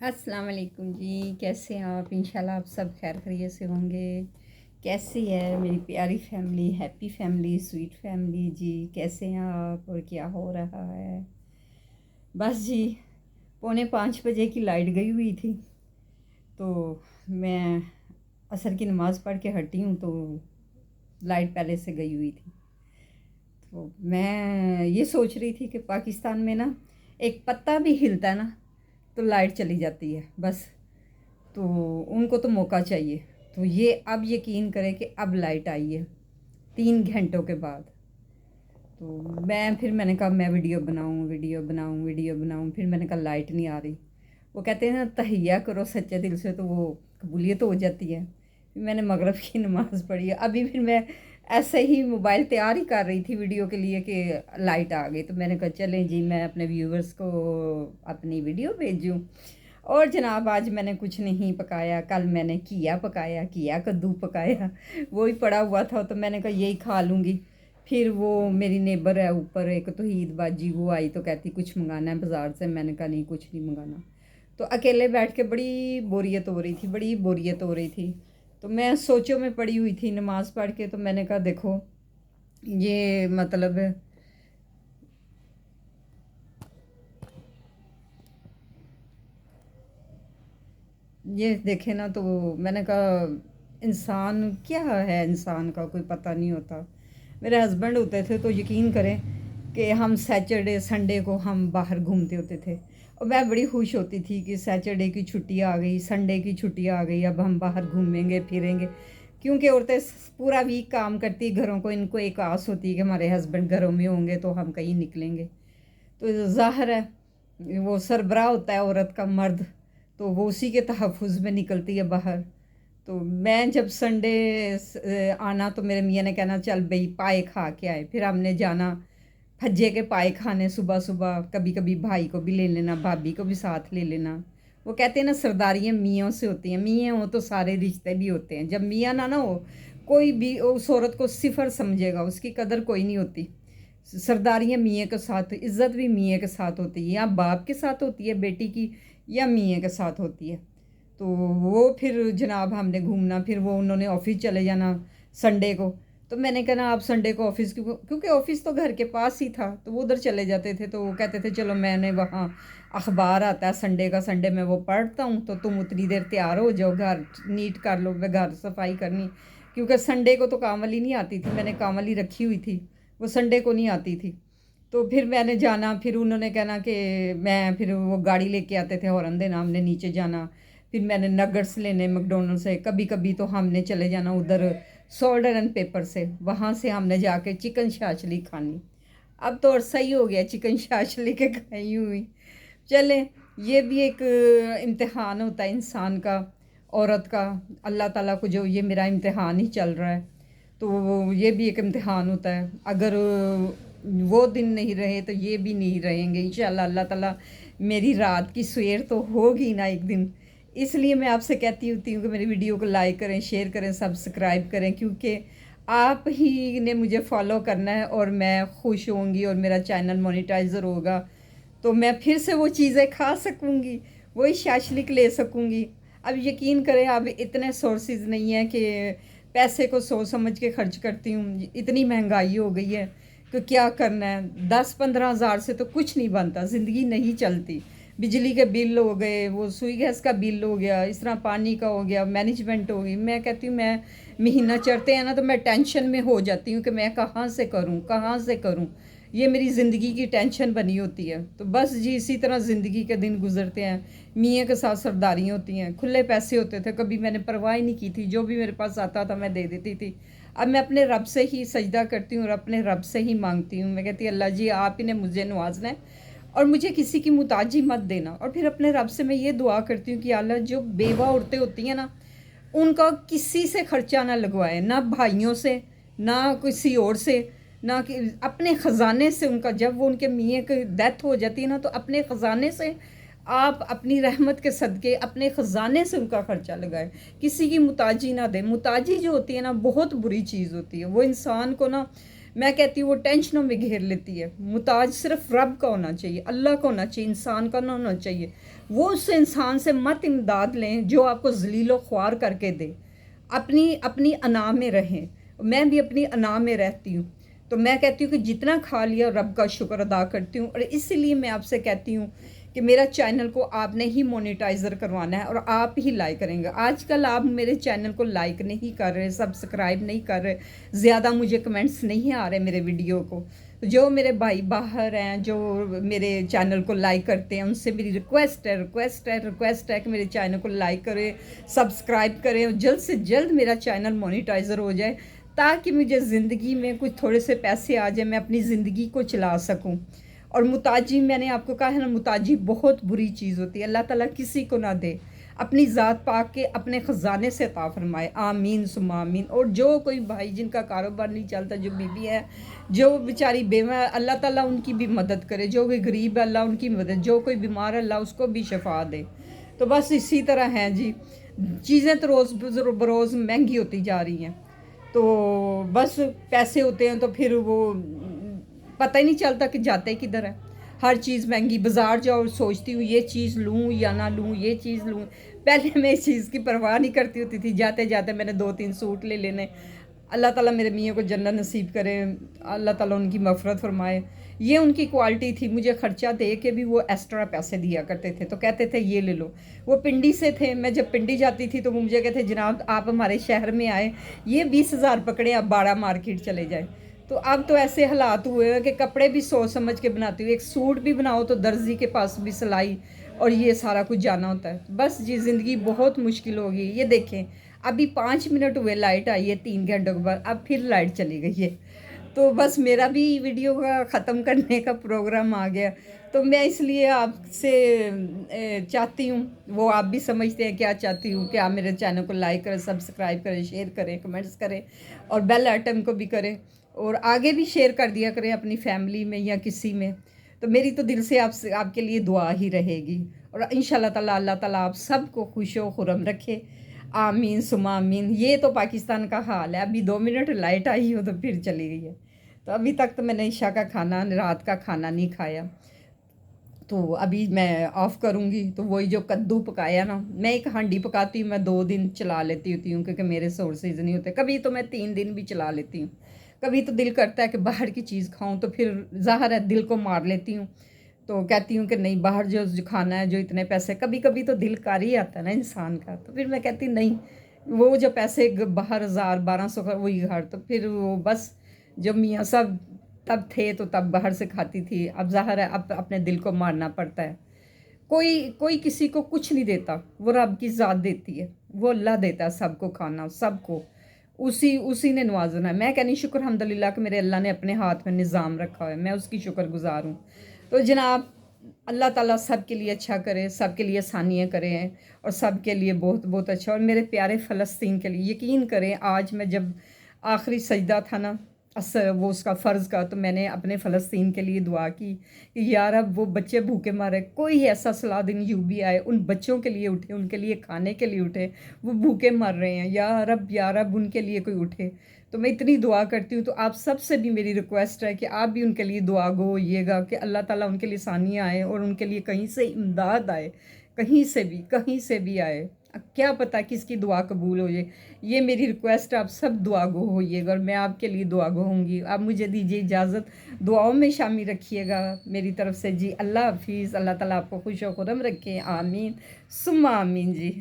अस्सलाम वालेकुम जी। कैसे हैं आप? इंशाल्लाह आप सब खैर खैरियत से होंगे। कैसी है मेरी प्यारी family, happy family, sweet family जी? कैसे हैं आप और क्या हो रहा है? बस जी, 4:45 की लाइट गई हुई थी, तो मैं असर की नमाज़ पढ़ के हटी हूँ तो लाइट पहले से गई हुई थी। तो मैं ये सोच रही थी कि पाकिस्तान में ना एक पत्ता भी हिलता है ना तो लाइट चली जाती है बस। तो उनको तो मौका चाहिए। तो ये अब यकीन करें कि अब लाइट आई है 3 घंटों के बाद। तो मैंने कहा मैं वीडियो बनाऊं, वीडियो बनाऊं, वीडियो बनाऊं। फिर मैंने कहा लाइट नहीं आ रही। वो कहते हैं ना, तहिया करो सच्चे दिल से तो वो कबूलियत हो जाती है। फिर मैंने मगरिब की नमाज़ पढ़ी है। अभी फिर मैं ऐसे ही मोबाइल तैयार ही कर रही थी वीडियो के लिए कि लाइट आ गई। तो मैंने कहा चलें जी, मैं अपने व्यूवर्स को अपनी वीडियो भेजूं। और जनाब आज मैंने कुछ नहीं पकाया। कल मैंने किया पकाया, किया कद्दू पकाया, वो ही पड़ा हुआ था तो मैंने कहा यही खा लूँगी। फिर वो मेरी नेबर है ऊपर, एक तौहीद बाजी, वो आई तो कहती कुछ मंगाना है बाज़ार से। मैंने कहा नहीं, कुछ नहीं मंगाना। तो अकेले बैठ के बड़ी बोरियत हो रही थी, बड़ी बोरियत हो रही थी। तो मैं सोचों में पड़ी हुई थी नमाज़ पढ़ के। तो मैंने कहा देखो, ये मतलब ये देखे ना, तो मैंने कहा इंसान क्या है, इंसान का कोई पता नहीं होता। मेरे हस्बैंड होते थे तो यकीन करें कि हम सैटरडे संडे को हम बाहर घूमते होते थे। और मैं बड़ी खुश होती थी कि सैटरडे की छुट्टी आ गई, संडे की छुट्टी आ गई, अब हम बाहर घूमेंगे फिरेंगे। क्योंकि औरतें पूरा वीक काम करती घरों को, इनको एक आस होती है कि हमारे हस्बैंड घरों में होंगे तो हम कहीं निकलेंगे। तो ज़ाहिर है वो सरबराह होता है औरत का, मर्द, तो वो उसी के तहफ़्फ़ुज़ में निकलती है बाहर। तो मैं जब संडे आना तो मेरे मियाँ ने कहना चल भई पाए खा के आए। फिर हमने जाना भज्जे के पाए खाने सुबह सुबह। कभी कभी भाई को भी ले लेना, भाभी को भी साथ ले लेना। वो कहते हैं ना, सरदारियाँ मियों से होती हैं। मियाँ हो तो सारे रिश्ते भी होते हैं। जब मियाँ ना ना हो, कोई भी उस औरत को सिफर समझेगा, उसकी कदर कोई नहीं होती। सरदारियाँ मियाँ के साथ, इज़्ज़त भी मियाँ के साथ होती है, या बाप के साथ होती है बेटी की, या मियाँ के साथ होती है। तो वो फिर जनाब हमने घूमना, फिर वो उन्होंने ऑफिस चले जाना संडे को। तो मैंने कहा ना आप संडे को ऑफिस, क्योंकि ऑफिस तो घर के पास ही था, तो वो उधर चले जाते थे। तो वो कहते थे चलो, मैंने वहाँ अखबार आता है संडे का, संडे में वो पढ़ता हूँ, तो तुम उतनी देर तैयार हो जाओ, घर नीट कर लो, मैं घर सफाई करनी। क्योंकि संडे को तो काम वाली नहीं आती थी, मैंने काम वाली रखी हुई थी, वो संडे को नहीं आती थी। तो फिर मैंने जाना, फिर उन्होंने कहना कि मैं, फिर वो गाड़ी लेके आते थे, हॉर्न देना, हमने नीचे जाना। फिर मैंने नगट्स लेने मैकडोनल्ड से। कभी कभी तो हमने चले जाना उधर सोल्डर एंड पेपर से, वहाँ से हमने जाके चिकन शाशली खानी। अब तो और सही हो गया, चिकन शाशली के खाई हुई। चले, ये भी एक इम्तिहान होता है इंसान का, औरत का। अल्लाह ताला को जो ये मेरा इम्तिहान ही चल रहा है, तो ये भी एक इम्तिहान होता है। अगर वो दिन नहीं रहे तो ये भी नहीं रहेंगे इंशाल्लाह। अल्लाह ताला मेरी रात की सवेर तो होगी ना एक दिन। इसलिए मैं आपसे कहती होती हूँ कि मेरी वीडियो को लाइक करें, शेयर करें, सब्सक्राइब करें, क्योंकि आप ही ने मुझे फॉलो करना है और मैं खुश होंगी और मेरा चैनल मोनेटाइजर होगा, तो मैं फिर से वो चीज़ें खा सकूँगी, वही शाशलिक ले सकूँगी। अब यकीन करें, अब इतने सोर्सेज नहीं है कि पैसे को सोच समझ के खर्च करती हूँ। इतनी महंगाई हो गई है कि क्या करना है, 10-15 हज़ार से तो कुछ नहीं बनता, ज़िंदगी नहीं चलती। बिजली के बिल हो गए, वो सुई गैस का बिल हो गया, इस तरह पानी का हो गया, मैनेजमेंट हो गई। मैं कहती हूँ, मैं महीना चढ़ते हैं ना तो मैं टेंशन में हो जाती हूँ कि मैं कहाँ से करूँ, कहाँ से करूँ। ये मेरी ज़िंदगी की टेंशन बनी होती है। तो बस जी, इसी तरह ज़िंदगी के दिन गुजरते हैं। मियाँ के साथ सरदारियाँ होती हैं। खुले पैसे होते थे, कभी मैंने परवाह ही नहीं की थी, जो भी मेरे पास आता था मैं दे देती थी। अब मैं अपने रब से ही सजदा करती हूँ और अपने रब से ही मांगती हूँ। मैं कहती हूँ अल्लाह जी, आप ही ने मुझे नवाजना है और मुझे किसी की मुताजी मत देना। और फिर अपने रब से मैं ये दुआ करती हूँ कि अल्लाह, जो बेवा औरतें होती हैं ना, उनका किसी से खर्चा ना लगवाए, ना भाइयों से, ना किसी और से, ना कि अपने ख़जाने से उनका, जब वो उनके मियाँ की डेथ हो जाती है ना, तो अपने ख़जाने से आप अपनी रहमत के सदक़े अपने ख़जाने से उनका ख़र्चा लगाए, किसी की मुताजी ना दे। मुताजी जो होती है ना, बहुत बुरी चीज़ होती है। वो इंसान को ना, मैं कहती हूँ वो टेंशनों में घेर लेती है। मुताज सिर्फ रब का होना चाहिए, अल्लाह का होना चाहिए, इंसान का ना होना चाहिए। वो उस इंसान से मत इमदाद लें जो आपको ज़लील व ख्वार करके दे। अपनी अपनी अना में रहें। मैं भी अपनी अना में रहती हूँ। तो मैं कहती हूँ कि जितना खा लिया रब का शुक्र अदा करती हूँ, और इसीलिए मैं आपसे कहती हूँ कि मेरा चैनल को आपने ही मोनेटाइज़र करवाना है और आप ही लाइक करेंगे। आजकल आप मेरे चैनल को लाइक नहीं कर रहे, सब्सक्राइब नहीं कर रहे, ज़्यादा मुझे कमेंट्स नहीं आ रहे मेरे वीडियो को। जो मेरे भाई बाहर हैं जो मेरे चैनल को लाइक करते हैं, उनसे मेरी रिक्वेस्ट है कि मेरे चैनल को लाइक करें, सब्सक्राइब करें और जल्द से जल्द मेरा चैनल मोनेटाइज़र हो जाए, ताकि मुझे ज़िंदगी में कुछ थोड़े से पैसे आ जाए, मैं अपनी ज़िंदगी को चला सकूं। और मुताजी, मैंने आपको कहा है ना, मुताजी बहुत बुरी चीज़ होती है। अल्लाह ताला किसी को ना दे, अपनी ज़ात पाक के अपने ख़जाने से अता फरमाए, आमीन सुम्मा आमीन। और जो कोई भाई जिनका कारोबार नहीं चलता, जो बीबी है, जो बेचारी बेवा है, अल्लाह ताला उनकी भी मदद करे। जो कोई गरीब है अल्लाह उनकी मदद, जो कोई बीमार है अल्लाह उसको भी शफा दे। तो बस इसी तरह हैं जी, चीज़ें तो रोज़ बरोज़ महंगी होती जा रही हैं। तो बस पैसे होते हैं तो फिर वो पता ही नहीं चलता कि जाते किधर है। हर चीज़ महंगी, बाज़ार जाओ सोचती हूँ ये चीज़ लूँ या ना लूँ, ये चीज़ लूँ। पहले मैं इस चीज़ की परवाह नहीं करती होती थी, जाते जाते मैंने 2-3 सूट ले लेने। अल्लाह ताला मेरे मियाँ को जन्नत नसीब करे, अल्लाह ताला उनकी मग़फ़िरत फरमाए। ये उनकी क्वालिटी थी, मुझे ख़र्चा दे के भी वो एक्स्ट्रा पैसे दिया करते थे। तो कहते थे ये ले लो। वो पिंडी से थे, मैं जब पिंडी जाती थी तो वो मुझे कहते जनाब आप हमारे शहर में आए, ये 20,000 पकड़े, आप बाड़ा मार्केट चले जाए। तो अब तो ऐसे हालात हुए हैं कि कपड़े भी सोच समझ के बनाती हूँ। एक सूट भी बनाओ तो दर्जी के पास भी सिलाई और ये सारा कुछ जाना होता है। बस जी ज़िंदगी बहुत मुश्किल हो गई। ये देखें, अभी 5 मिनट हुए लाइट आई है 3 घंटों के बाद, अब फिर लाइट चली गई है। तो बस मेरा भी वीडियो का ख़त्म करने का प्रोग्राम आ गया। तो मैं इसलिए आपसे चाहती हूँ, वो आप भी समझते हैं क्या चाहती हूँ, कि आप मेरे चैनल को लाइक करें, सब्सक्राइब करें, शेयर करें, कमेंट्स करें और बेल आइटम को भी करें, और आगे भी शेयर कर दिया करें अपनी फैमिली में या किसी में। तो मेरी तो दिल से आपके लिए दुआ ही रहेगी, और इंशाल्लाह ताला अल्लाह ताला आप सबको खुश व खुरम रखे, आमीन सुमा आमीन। ये तो पाकिस्तान का हाल है। अभी 2 मिनट लाइट आई हो तो फिर चली गई है। तो अभी तक तो मैंने ईशा का खाना, रात का खाना नहीं खाया। तो अभी मैं ऑफ़ करूँगी। तो वही जो कद्दू पकाया ना, मैं एक हांडी पकाती हूँ, मैं 2 दिन चला लेती होती हूँ, क्योंकि मेरे सोर्सेज नहीं होते। कभी तो मैं 3 दिन भी चला लेती हूँ। कभी तो दिल करता है कि बाहर की चीज़ खाऊं, तो फिर ज़ाहिर है दिल को मार लेती हूँ। तो कहती हूँ कि नहीं, बाहर जो खाना है, जो इतने पैसे, कभी कभी तो दिल कर ही आता है ना इंसान का। तो फिर मैं कहती नहीं, वो जो पैसे बाहर 1000-1200 का वही घर, तो फिर वो बस जब मियाँ साहब तब थे तो तब बाहर से खाती थी। अब ज़ाहिर है अब अपने दिल को मारना पड़ता है। कोई कोई किसी को कुछ नहीं देता, वो रब की ज़ात देती है, वो अल्लाह देता है सबको खाना, सबको उसी उसी ने नवाजना है। मैं कहनी शुक्र अल्हम्दुलिल्लाह कि मेरे अल्लाह ने अपने हाथ में निज़ाम रखा है, मैं उसकी शुक्रगुज़ार हूँ। तो जनाब अल्लाह ताला सब के लिए अच्छा करे, सब के लिए आसानियाँ करें, और सब के लिए बहुत बहुत अच्छा। और मेरे प्यारे फ़लस्तीन के लिए यकीन करें, आज मैं जब आखिरी सजदा था ना वो उसका फ़र्ज़ का, तो मैंने अपने फ़लस्तीन के लिए दुआ की कि यार अब वो बच्चे भूखे मारे, कोई ऐसा सलाह दिन यूँ भी आए, उन बच्चों के लिए उठे, उनके लिए खाने के लिए उठे, वो भूखे मर रहे हैं, या रब उनके लिए कोई उठे। तो मैं इतनी दुआ करती हूँ। तो आप सबसे भी मेरी रिक्वेस्ट है कि आप भी उनके लिए दुआ गो होइएगा कि अल्लाह ताला उनके लिए आसानियाँ आए, और उनके लिए कहीं से इमदाद आए, कहीं से भी आए। अब क्या पता किसकी दुआ कबूल हो जाए। ये मेरी रिक्वेस्ट, आप सब दुआ गो होइएगा, और मैं आपके लिए दुआ गो होंगी। आप मुझे दीजिए इजाज़त, दुआओं में शामिल रखिएगा मेरी तरफ से जी। अल्लाह हाफिज़, अल्लाह ताला आपको खुश व खुरम रखे, आमीन सुम्मा आमीन जी।